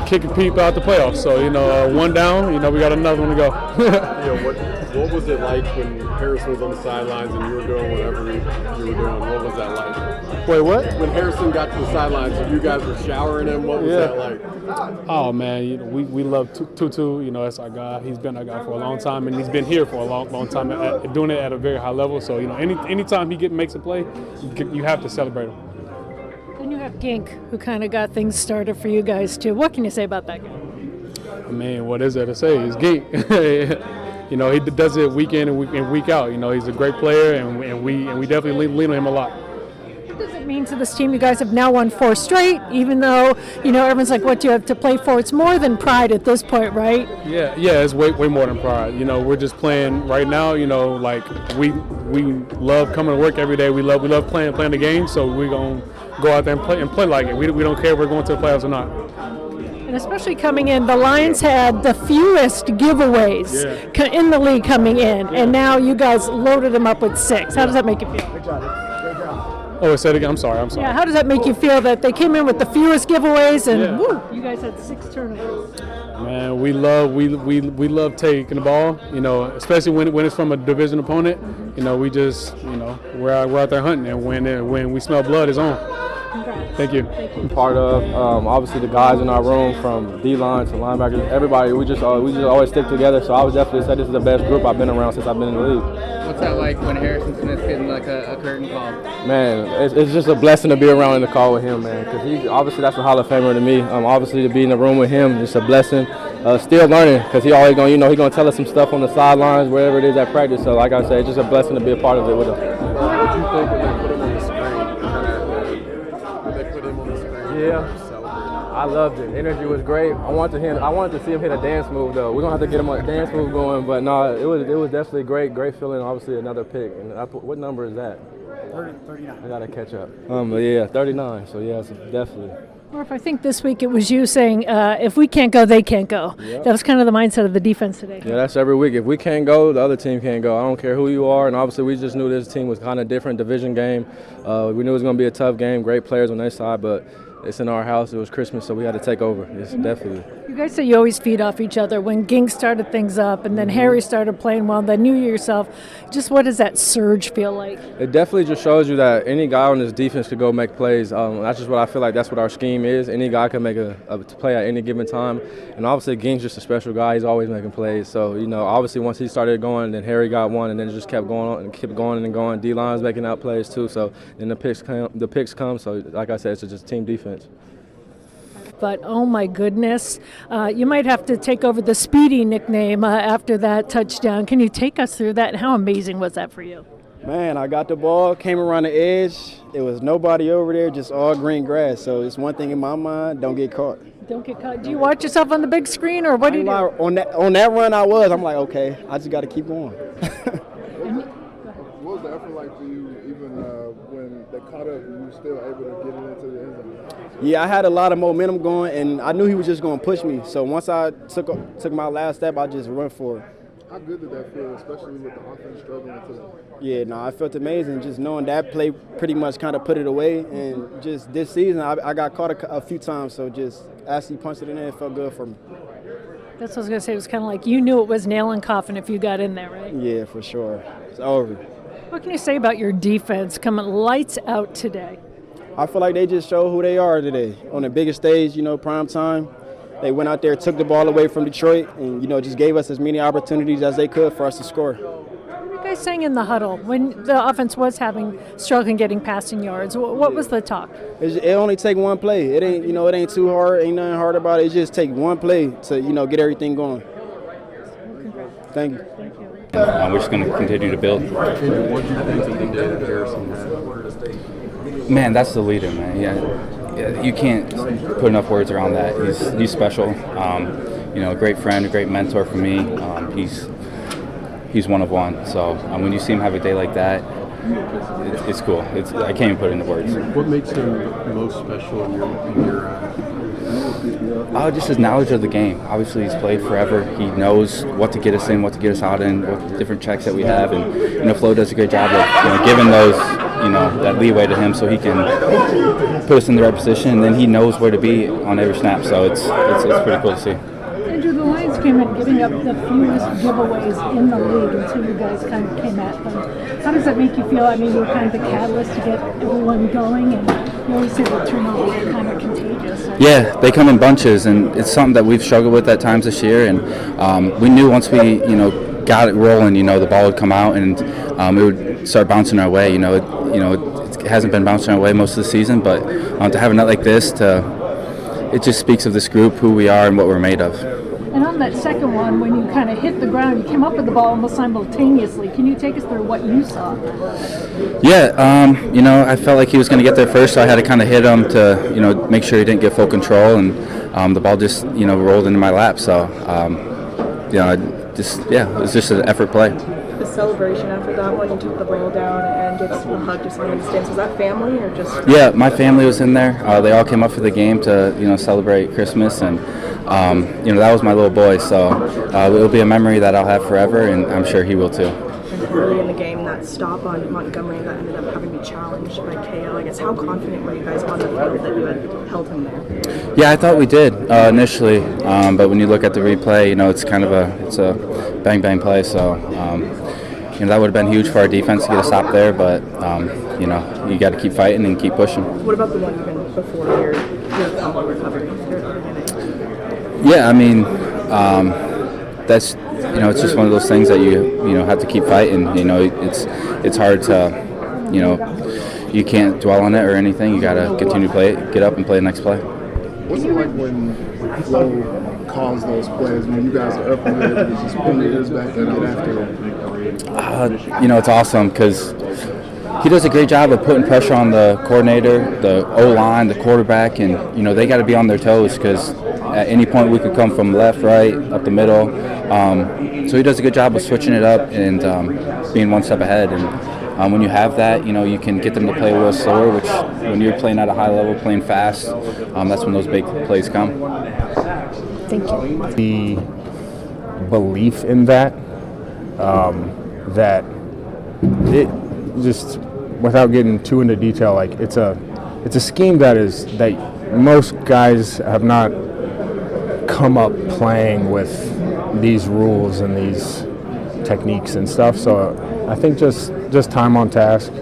Kicking people out the playoffs. So, one down, we got another one to go. What was it like when Harrison was on the sidelines and you were doing whatever you were doing? What was that like? Wait, what? When Harrison got to the sidelines and you guys were showering him, what was that like? Oh, man, we love Tutu. That's our guy. He's been our guy for a long time, and he's been here for a long time, doing it at a very high level. So, anytime he makes a play, you have to celebrate him. Then you have Gink, who kind of got things started for you guys, too. What can you say about that guy? I mean, what is there to say? He's Gink. He does it week in and week out. He's a great player, and we definitely lean on him a lot. What does it mean to this team? You guys have now won 4 straight, even though, everyone's like, what do you have to play for? It's more than pride at this point, right? Yeah, it's way more than pride. We're just playing right now, like we love coming to work every day. We love playing the game, so we're going to go out there and play like it. We don't care if we're going to the playoffs or not. And especially coming in, the Lions had the fewest giveaways in the league coming in, and now you guys loaded them up with 6. How does that make you feel? Good job. Oh, say it again. I'm sorry. Yeah, how does that make you feel that they came in with the fewest giveaways and woo, you guys had 6 turnovers? Man, we love taking the ball, especially when it's from a division opponent. We just, we're out there hunting, and when we smell blood, it's on. Congrats. Thank you. Part of obviously the guys in our room, from D-line to linebackers, everybody. We just always stick together. So I would definitely say this is the best group I've been around since I've been in the league. What's that like when Harrison Smith's getting like a curtain call? Man, it's just a blessing to be around in the call with him, man. Because obviously that's a Hall of Famer to me. Obviously to be in the room with him, just a blessing. Still learning, because he always gonna, he gonna tell us some stuff on the sidelines, wherever it is at practice. So like I say, it's just a blessing to be a part of it with him. What did you think when they put him on the screen? When they put him on the screen? Yeah, I loved it. Energy was great. I wanted to see him hit a dance move though. We're gonna have to get him a dance move going, but no, it was definitely great feeling. Obviously another pick. And what number is that? 39. I gotta catch up. Yeah, 39. So yeah, it's definitely. Murph, I think this week it was you saying, if we can't go, they can't go. Yep. That was kind of the mindset of the defense today. Yeah, that's every week. If we can't go, the other team can't go. I don't care who you are. And obviously we just knew this team was kind of different, division game. We knew it was going to be a tough game, great players on their side, but it's in our house. It was Christmas, so we had to take over. It's definitely. You guys say you always feed off each other. When Gink started things up and then Harry started playing well, then you yourself, just what does that surge feel like? It definitely just shows you that any guy on this defense could go make plays. That's just what I feel like that's what our scheme is. Any guy can make a play at any given time. And obviously Gink's just a special guy. He's always making plays. So, obviously once he started going, then Harry got one, and then it just kept going on and kept going and going. D-line's making out plays too. So then the picks come. So like I said, it's just team defense. But, oh, my goodness, you might have to take over the Speedy nickname after that touchdown. Can you take us through that? How amazing was that for you? Man, I got the ball, came around the edge. There was nobody over there, just all green grass. So it's one thing in my mind, don't get caught. Don't get caught. Do you watch yourself on the big screen, or what do you do? On that run I was, I'm like, okay, I just got to keep going. What was the effort like for you, even when they caught up, you were still able to get it into the end zone? Yeah, I had a lot of momentum going, and I knew he was just going to push me. So once I took my last step, I just run for it. How good did that feel, especially with the offense struggling today? Yeah, no, I felt amazing just knowing that play pretty much kind of put it away. And just this season, I got caught a few times, so just actually punched it in there, it felt good for me. That's what I was going to say. It was kind of like you knew it was nail and coffin if you got in there, right? Yeah, for sure. It's over. What can you say about your defense coming lights out today? I feel like they just showed who they are today. On the biggest stage, prime time, they went out there, took the ball away from Detroit, and, just gave us as many opportunities as they could for us to score. What were you guys saying in the huddle when the offense was struggling getting passing yards? What was the talk? It only take one play. It ain't, it ain't too hard. Ain't nothing hard about it. It just take one play to, get everything going. Thank you. Thank you. We're just going to continue to build. What do you think of the day that Harrison had? Man, that's the leader, man. Yeah, you can't put enough words around that. He's special. A great friend, a great mentor for me. He's one of one. So when you see him have a day like that, it's cool. I can't even put it into words. What makes him most special in your eyes? Just his knowledge of the game. Obviously, he's played forever. He knows what to get us in, what to get us out in, what the different checks that we have, and Flo does a great job of giving those that leeway to him so he can put us in the right position, and then he knows where to be on every snap. So it's pretty cool to see. Andrew, the Lions came in giving up the fewest giveaways in the league until you guys kind of came at them. How does that make you feel? I mean, you're kind of the catalyst to get everyone going, and you always say the turnover is kind of contagious. Yeah, they come in bunches, and it's something that we've struggled with at times this year. And we knew once we, got it rolling, the ball would come out and it would start bouncing our way. It hasn't been bouncing our way most of the season, but to have a night like this, it just speaks of this group, who we are, and what we're made of. And on that second one, when you kind of hit the ground, you came up with the ball almost simultaneously. Can you take us through what you saw? Yeah, I felt like he was going to get there first, so I had to kind of hit him to, make sure he didn't get full control, and the ball just, rolled into my lap. So, it was just an effort play. The celebration after that one, you took the ball down and gave us a hug to someone in the stands. Was that family or just? Yeah, my family was in there. They all came up for the game to, celebrate Christmas, and that was my little boy. So it'll be a memory that I'll have forever, and I'm sure he will too. And early in the game, that stop on Montgomery that ended up having to be challenged by KO. I guess how confident were you guys on the field that you had held him there? Yeah, I thought we did initially, but when you look at the replay, it's kind of a bang bang play. So. That would have been huge for our defense to get a stop there, but you got to keep fighting and keep pushing. What about the one even before your fumble recovery? Yeah, I mean, that's it's just one of those things that you have to keep fighting. It's hard to you can't dwell on it or anything. You got to continue to play it, get up and play the next play. What's it like when Flo calls those plays when you guys are up in there? Just putting your ears back and get after it. It's awesome because he does a great job of putting pressure on the coordinator, the O-line, the quarterback, and they got to be on their toes because at any point we could come from left, right, up the middle. So he does a good job of switching it up and being one step ahead. And when you have that, you can get them to play a little slower, which when you're playing at a high level, playing fast, that's when those big plays come. Thank you. The belief in that it just, without getting too into detail, like it's a scheme that most guys have not come up playing with these rules and these techniques and stuff. So I think just time on task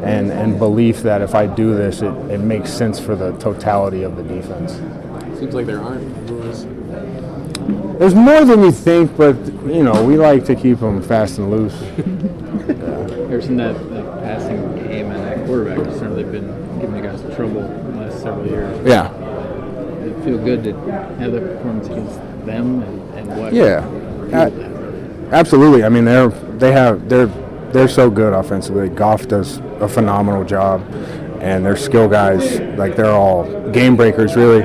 and belief that if I do this, it makes sense for the totality of the defense. Seems like there aren't rules. There's more than you think, but we like to keep them fast and loose. Ever since that passing game and that quarterback has certainly been giving you guys trouble in the last several years. Yeah. You feel good to have that performance against them and what? Yeah. Absolutely. I mean, they're so good offensively. Goff does a phenomenal job, and their skill guys, like they're all game breakers, really.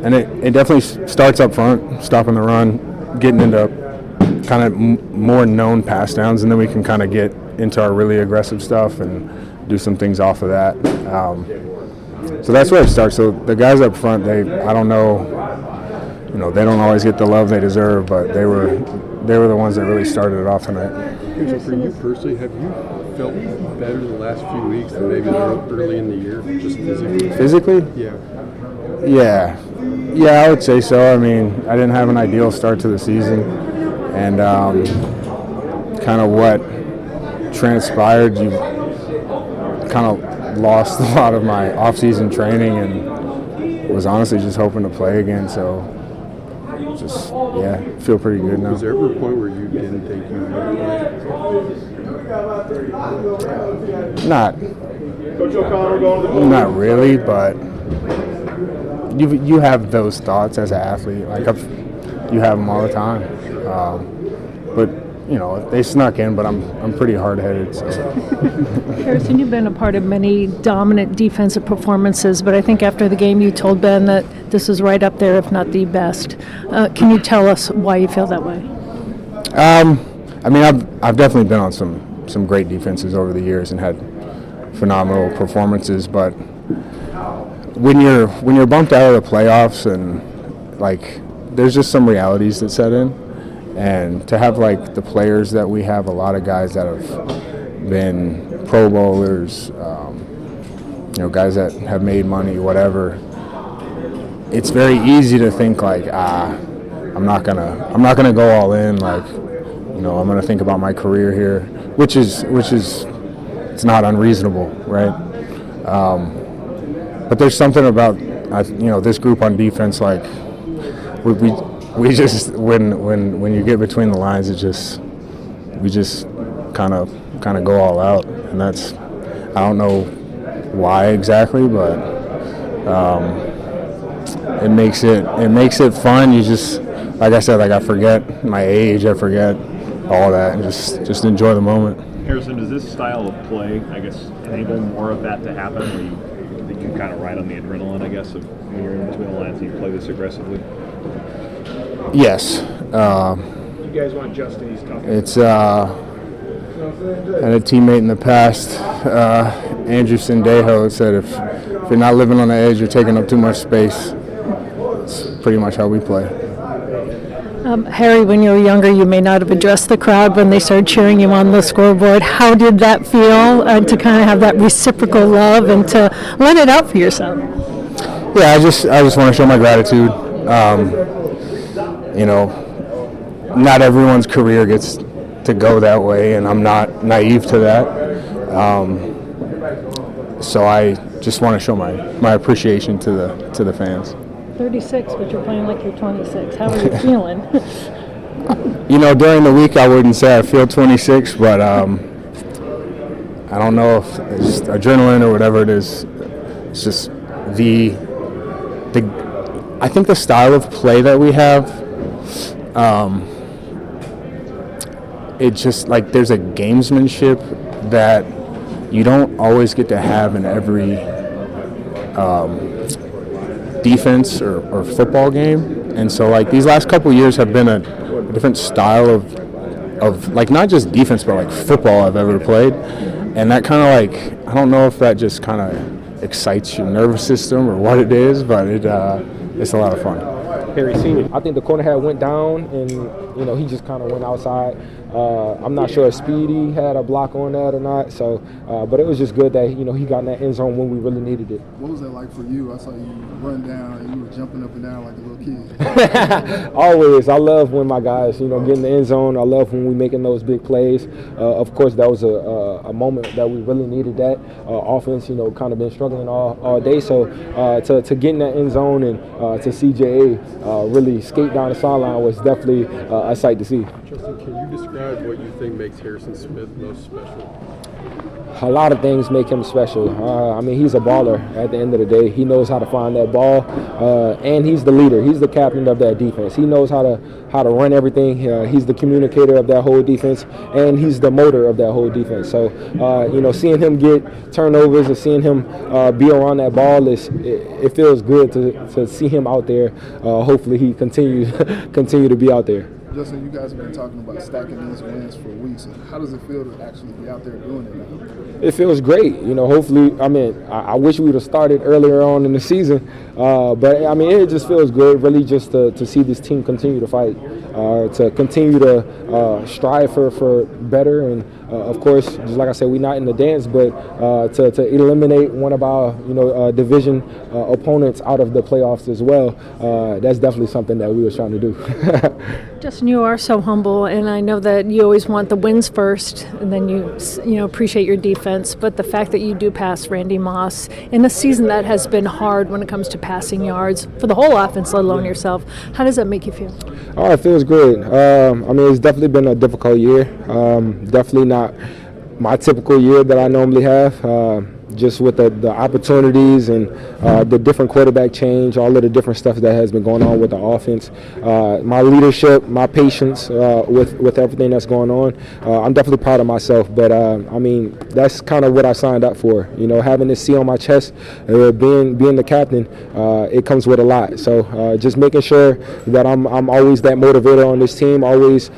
And it definitely starts up front, stopping the run, getting into kind of more known pass downs, and then we can kind of get into our really aggressive stuff and do some things off of that. So that's where it starts. So the guys up front, I don't know, they don't always get the love they deserve, but they were the ones that really started it off tonight. So for you personally, have you felt better the last few weeks than maybe early in the year, just physically? Physically? Yeah. Yeah, I would say so. I mean, I didn't have an ideal start to the season, and kind of what transpired, you kind of lost a lot of my off-season training and was honestly just hoping to play again. So just, feel pretty good now. Was there ever a point where you didn't think you would play? Not really, but you have those thoughts as an athlete. Like you have them all the time. But they snuck in, but I'm pretty hard-headed. So. Harrison, you've been a part of many dominant defensive performances, but I think after the game you told Ben that this is right up there, if not the best. Can you tell us why you feel that way? I mean, I've definitely been on some great defenses over the years and had phenomenal performances, but when you're bumped out of the playoffs and like there's just some realities that set in, and to have like the players that we have, a lot of guys that have been Pro Bowlers, guys that have made money, whatever. It's very easy to think like, I'm not gonna go all in. Like, I'm gonna think about my career here, which is it's not unreasonable, right? But there's something about this group on defense, like we just when you get between the lines, we just kind of go all out, and that's, I don't know why exactly, but it makes it fun. You just, like I said, like I forget my age, I forget all that, and just enjoy the moment. Harrison, does this style of play, I guess, enable more of that to happen, where you can kind of ride on the adrenaline, I guess, of when you're in between the lines and you play this aggressively? Yes. You guys want Justin? He's tough. It's and a teammate in the past, Andrew Sendejo, said if you're not living on the edge, you're taking up too much space. It's pretty much how we play. Harry, when you were younger, you may not have addressed the crowd when they started cheering you on the scoreboard. How did that feel to kind of have that reciprocal love and to let it out for yourself? Yeah, I just want to show my gratitude. Not everyone's career gets to go that way, and I'm not naive to that. So I just want to show my appreciation to the fans. 36, but you're playing like you're 26. How are you feeling? During the week I wouldn't say I feel 26, but I don't know if it's just adrenaline or whatever it is. It's just I think the style of play that we have, it's just like there's a gamesmanship that you don't always get to have in every defense or football game. And so like these last couple years have been a different style of like not just defense but like football I've ever played. And that kind of like, I don't know if that just kind of excites your nervous system or what it is, but it's a lot of fun. Harry Sr. I think the corner had went down, and he just kind of went outside. I'm not sure if Speedy had a block on that or not. So, but it was just good that he got in that end zone when we really needed it. What was that like for you? I saw you run down and you were jumping up and down like a little kid. Always, I love when my guys get in the end zone. I love when we making those big plays. Of course, that was a moment that we really needed. That offense, kind of been struggling all day. So to get in that end zone and to see J.A. really skate down the sideline was definitely a sight to see. Justin, can you describe what you think makes Harrison Smith most special? A lot of things make him special. He's a baller at the end of the day. He knows how to find that ball, and he's the leader. He's the captain of that defense. He knows how to run everything. He's the communicator of that whole defense, and he's the motor of that whole defense. So, seeing him get turnovers and seeing him be around that ball, it feels good to see him out there. Hopefully he continue to be out there. Justin, you guys have been talking about stacking these wins for weeks. How does it feel to actually be out there doing it now? It feels great. Hopefully, I wish we would have started earlier on in the season. But, it just feels good, really, just to see this team continue to fight, to continue to strive for better. And, of course, just like I said, we're not in the dance, but to eliminate one of our, division opponents out of the playoffs as well, that's definitely something that we were trying to do. Justin, you are so humble, and I know that you always want the wins first, and then you appreciate your defense. But the fact that you do pass Randy Moss in a season that has been hard when it comes to passing yards for the whole offense, let alone yourself, how does that make you feel? Oh, it feels good. It's definitely been a difficult year. Definitely not my typical year that I normally have. Just with the opportunities and the different quarterback change, all of the different stuff that has been going on with the offense, my leadership, my patience with everything that's going on. I'm definitely proud of myself, but that's kind of what I signed up for. Having this C on my chest, being the captain, it comes with a lot. So just making sure that I'm always that motivator on this team, always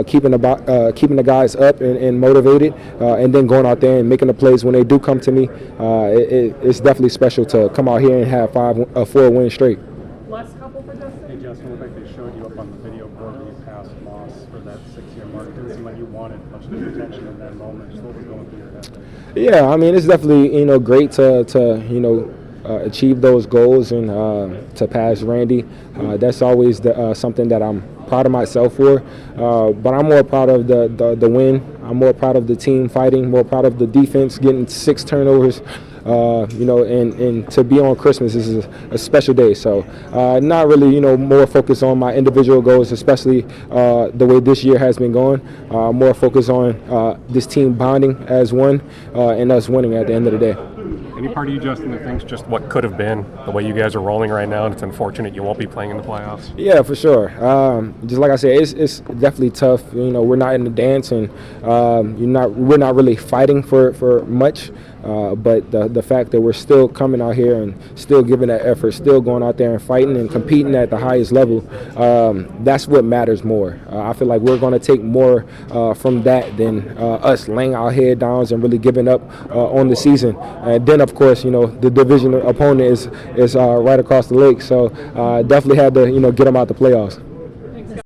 keeping the guys up and motivated, and then going out there and making the plays when they do come to me. it's definitely special to come out here and have 4 wins straight. Last couple for Justin? Hey Justin, looked like they showed you up on the video board when you passed Moss for that 6-year mark. It didn't seem like you wanted much of the attention in that moment. Just what was going through your head there? Yeah, I mean, it's definitely, great to achieve those goals and to pass Randy. That's always something that I'm proud of myself for. But I'm more proud of the win. I'm more proud of the team fighting, more proud of the defense getting 6 turnovers. And to be on Christmas is a special day. So not really, more focused on my individual goals, especially the way this year has been going. More focused on this team bonding as one and us winning at the end of the day. Any part of you, Justin, that thinks just what could have been, the way you guys are rolling right now, and it's unfortunate you won't be playing in the playoffs? Yeah, for sure. Just like I said, it's definitely tough. We're not in the dance, and we're not really fighting for much. But the fact that we're still coming out here and still giving that effort, still going out there and fighting and competing at the highest level, that's what matters more. I feel like we're going to take more from that than us laying our head down and really giving up on the season. And then, of course, the division opponent is right across the lake. So definitely had to, get them out the playoffs.